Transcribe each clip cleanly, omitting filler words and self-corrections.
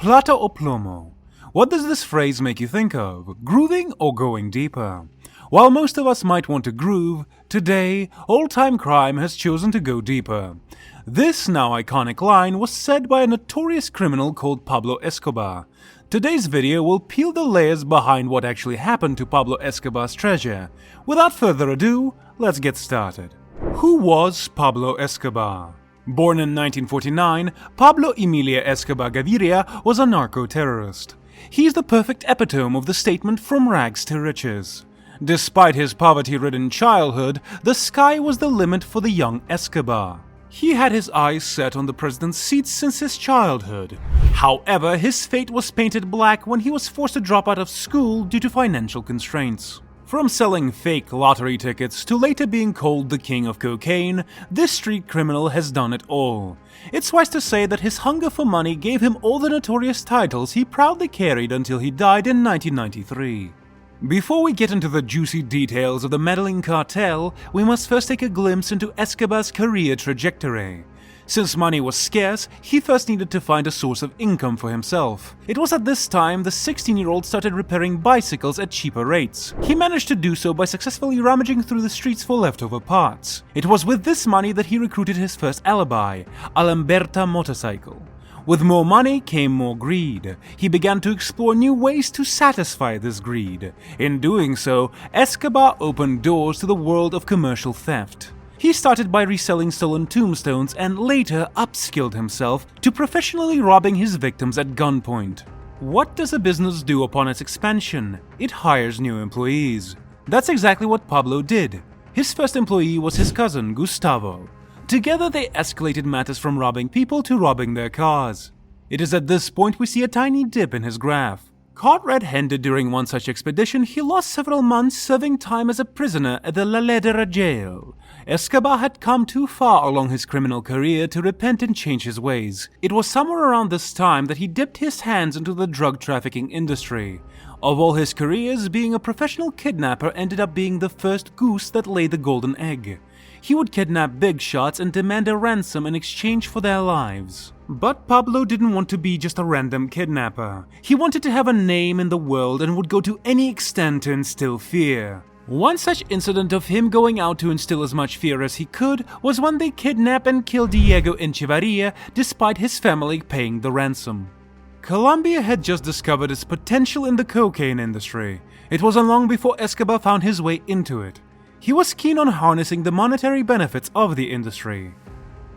Plata o plomo. What does this phrase make you think of? Grooving or going deeper? While most of us might want to groove, today, all-time crime has chosen to go deeper. This now iconic line was said by a notorious criminal called Pablo Escobar. Today's video will peel the layers behind what actually happened to Pablo Escobar's treasure. Without further ado, let's get started. Who was Pablo Escobar? Born in 1949, Pablo Emilio Escobar Gaviria was a narco-terrorist. He's the perfect epitome of the statement from rags to riches. Despite his poverty-ridden childhood, the sky was the limit for the young Escobar. He had his eyes set on the president's seat since his childhood. However, his fate was painted black when he was forced to drop out of school due to financial constraints. From selling fake lottery tickets to later being called the king of cocaine, this street criminal has done it all. It's wise to say that his hunger for money gave him all the notorious titles he proudly carried until he died in 1993. Before we get into the juicy details of the Medellin cartel, we must first take a glimpse into Escobar's career trajectory. Since money was scarce, he first needed to find a source of income for himself. It was at this time the 16-year-old started repairing bicycles at cheaper rates. He managed to do so by successfully rummaging through the streets for leftover parts. It was with this money that he recruited his first alibi, a Lamberta motorcycle. With more money came more greed. He began to explore new ways to satisfy this greed. In doing so, Escobar opened doors to the world of commercial theft. He started by reselling stolen tombstones and later upskilled himself to professionally robbing his victims at gunpoint. What does a business do upon its expansion? It hires new employees. That's exactly what Pablo did. His first employee was his cousin, Gustavo. Together they escalated matters from robbing people to robbing their cars. It is at this point we see a tiny dip in his graph. Caught red-handed during one such expedition, he lost several months serving time as a prisoner at the La Ledera jail. Escobar had come too far along his criminal career to repent and change his ways. It was somewhere around this time that he dipped his hands into the drug trafficking industry. Of all his careers, being a professional kidnapper ended up being the first goose that laid the golden egg. He would kidnap big shots and demand a ransom in exchange for their lives. But Pablo didn't want to be just a random kidnapper. He wanted to have a name in the world and would go to any extent to instill fear. One such incident of him going out to instill as much fear as he could was when they kidnapped and killed Diego Echevarria despite his family paying the ransom. Colombia had just discovered its potential in the cocaine industry. It wasn't long before Escobar found his way into it. He was keen on harnessing the monetary benefits of the industry.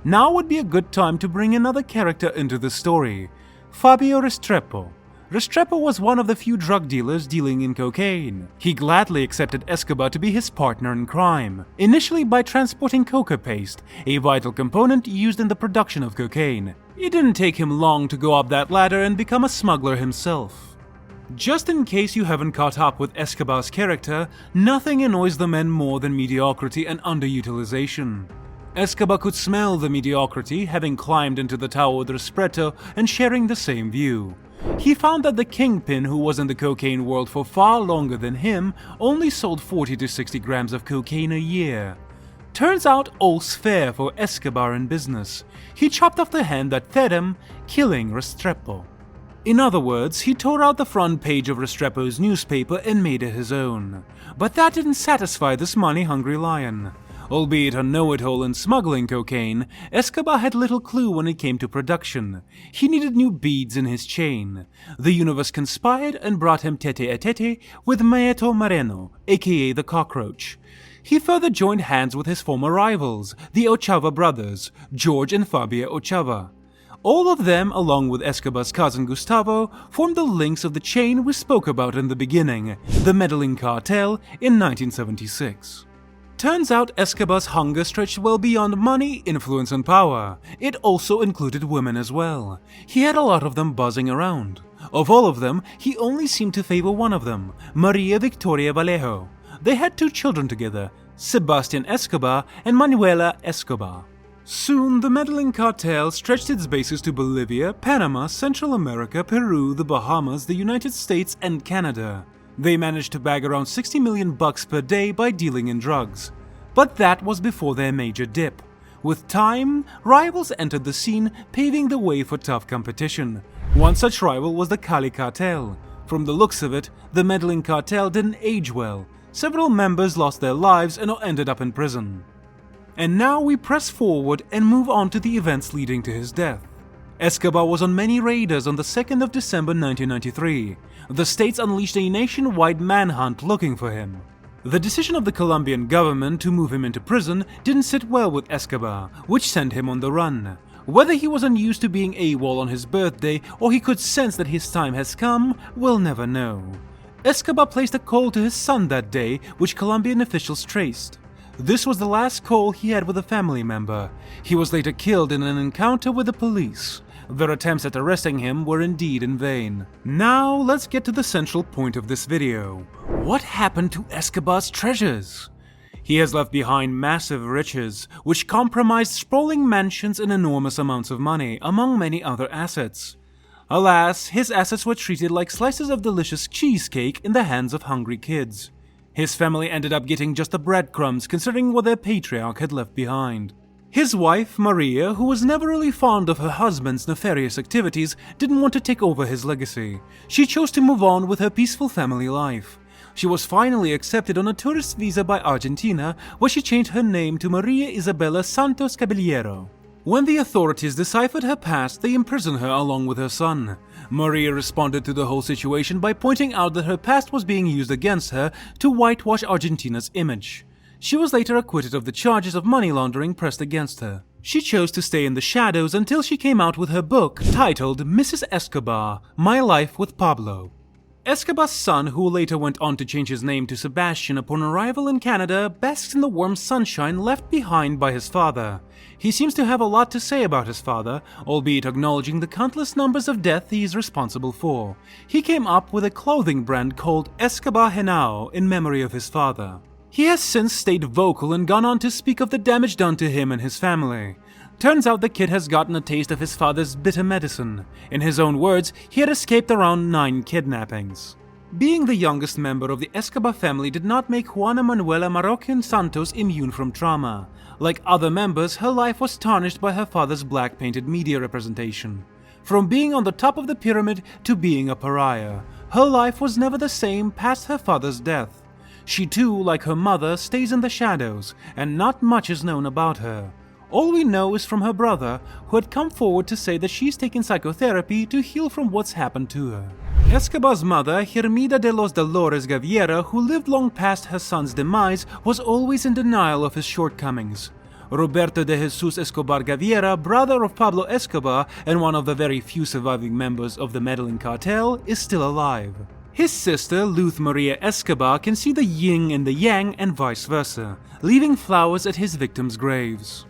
Now would be a good time to bring another character into the story, Fabio Restrepo. Restrepo was one of the few drug dealers dealing in cocaine. He gladly accepted Escobar to be his partner in crime, initially by transporting coca paste, a vital component used in the production of cocaine. It didn't take him long to go up that ladder and become a smuggler himself. Just in case you haven't caught up with Escobar's character, nothing annoys the men more than mediocrity and underutilization. Escobar could smell the mediocrity, having climbed into the tower with Restrepo and sharing the same view. He found that the kingpin, who was in the cocaine world for far longer than him, only sold 40 to 60 grams of cocaine a year. Turns out all's fair for Escobar in business. He chopped off the hand that fed him, killing Restrepo. In other words, he tore out the front page of Restrepo's newspaper and made it his own. But that didn't satisfy this money-hungry lion. Albeit a know-it-all in smuggling cocaine, Escobar had little clue when it came to production. He needed new beads in his chain. The universe conspired and brought him tete-a-tete with Maeto Moreno, aka the Cockroach. He further joined hands with his former rivals, the Ochava brothers, George and Fabio Ochava. All of them, along with Escobar's cousin Gustavo, formed the links of the chain we spoke about in the beginning, the Medellin cartel, in 1976. Turns out Escobar's hunger stretched well beyond money, influence and power. It also included women as well. He had a lot of them buzzing around. Of all of them, he only seemed to favor one of them, Maria Victoria Vallejo. They had 2 children together, Sebastian Escobar and Manuela Escobar. Soon, the Medellin cartel stretched its bases to Bolivia, Panama, Central America, Peru, the Bahamas, the United States, and Canada. They managed to bag around $60 million per day by dealing in drugs. But that was before their major dip. With time, rivals entered the scene, paving the way for tough competition. One such rival was the Cali cartel. From the looks of it, the Medellin cartel didn't age well. Several members lost their lives and ended up in prison. And now we press forward and move on to the events leading to his death. Escobar was on many raiders on the 2nd of December 1993. The states unleashed a nationwide manhunt looking for him. The decision of the Colombian government to move him into prison didn't sit well with Escobar, which sent him on the run. Whether he was unused to being AWOL on his birthday or he could sense that his time has come, we'll never know. Escobar placed a call to his son that day, which Colombian officials traced. This was the last call he had with a family member. He was later killed in an encounter with the police. Their attempts at arresting him were indeed in vain. Now let's get to the central point of this video. What happened to Escobar's treasures? He has left behind massive riches, which comprised sprawling mansions and enormous amounts of money, among many other assets. Alas, his assets were treated like slices of delicious cheesecake in the hands of hungry kids. His family ended up getting just the breadcrumbs considering what their patriarch had left behind. His wife, Maria, who was never really fond of her husband's nefarious activities, didn't want to take over his legacy. She chose to move on with her peaceful family life. She was finally accepted on a tourist visa by Argentina, where she changed her name to Maria Isabella Santos Caballero. When the authorities deciphered her past, they imprisoned her along with her son. Maria responded to the whole situation by pointing out that her past was being used against her to whitewash Argentina's image. She was later acquitted of the charges of money laundering pressed against her. She chose to stay in the shadows until she came out with her book titled Mrs. Escobar, My Life with Pablo. Escobar's son, who later went on to change his name to Sebastian upon arrival in Canada, basks in the warm sunshine left behind by his father. He seems to have a lot to say about his father, albeit acknowledging the countless numbers of deaths he is responsible for. He came up with a clothing brand called Escobar Henao in memory of his father. He has since stayed vocal and gone on to speak of the damage done to him and his family. Turns out the kid has gotten a taste of his father's bitter medicine. In his own words, he had escaped around 9 kidnappings. Being the youngest member of the Escobar family did not make Juana Manuela Marroquin Santos immune from trauma. Like other members, her life was tarnished by her father's black-painted media representation. From being on the top of the pyramid to being a pariah, her life was never the same past her father's death. She too, like her mother, stays in the shadows, and not much is known about her. All we know is from her brother, who had come forward to say that she's taken psychotherapy to heal from what's happened to her. Escobar's mother, Hermida de los Dolores Gaviera, who lived long past her son's demise, was always in denial of his shortcomings. Roberto de Jesus Escobar Gaviera, brother of Pablo Escobar and one of the very few surviving members of the Medellin cartel, is still alive. His sister, Luz Maria Escobar, can see the yin and the yang and vice versa, leaving flowers at his victims' graves.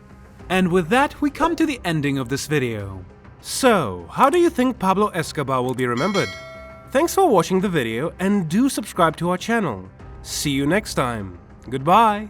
And with that, we come to the ending of this video. So, how do you think Pablo Escobar will be remembered? Thanks for watching the video and do subscribe to our channel. See you next time. Goodbye.